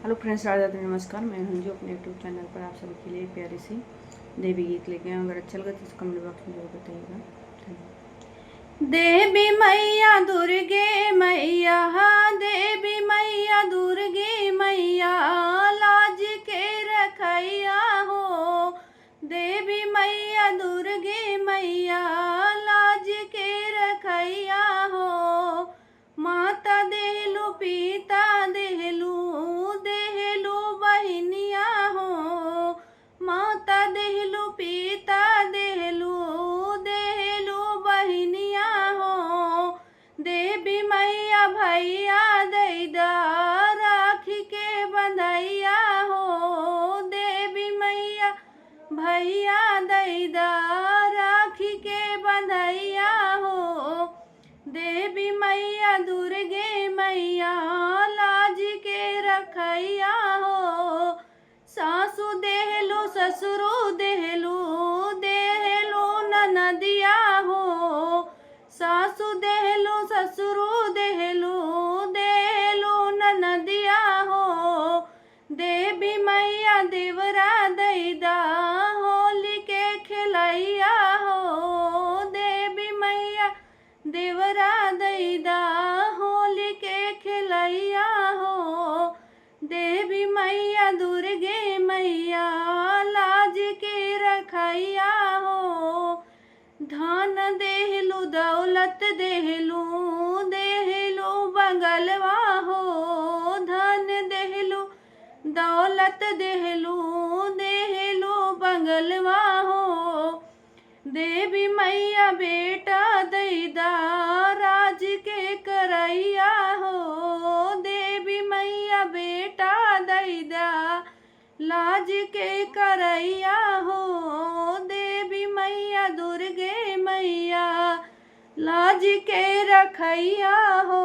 Hello friends, Radha नमस्कार। मैं हूं जो अपने यूट्यूब चैनल पर आप सभी के लिए प्यारी सी देवी गीत लेके आए। अगर अच्छा लगा तो कमेंट बॉक्स में जरूर बताइएगा। धन्यवाद। देवी मैया दुर्गे मैया, देवी मैया दुर्गे मैया, लाज के रखैया हो। देवी मैया दुर्गे मैया, लाज के रखैया हो। माता देहलू पिता देहलू देहलू बहिनिया हो। माता देहलू पिता देहलू देहलू बहिनिया हो। देवी मैया भैया दैदा राखी के बंधैया हो। देवी मैया भैया दैदा राखी के बंधैया हो। देवी मैया दुर्गे मैया, लाज के रखैया हो। सासु देहलू ससुरु देहलू देहलू ननदिया हो। सासु देहलू ससुरु देहलू देहलू ननदिया हो। देवी मैया देवरा दैदा होली के खिलैया हो। देवी मैया देवरा दैदा होली के खिलैया हो। देवी मैया दुर्गे मैया, लाज के रखैया हो। धन देहलू दौलत देहलू देहलू बंगलवा हो। धन देहलू दौलत देहलू देहलू बंगलवा हो। देवी मैया बेटा दैदा राज के करैया हो। देवी मैया बेटा दैदा लाज के करैया हो। देवी मैया दुर्गे मैया, लाज के रखैया हो।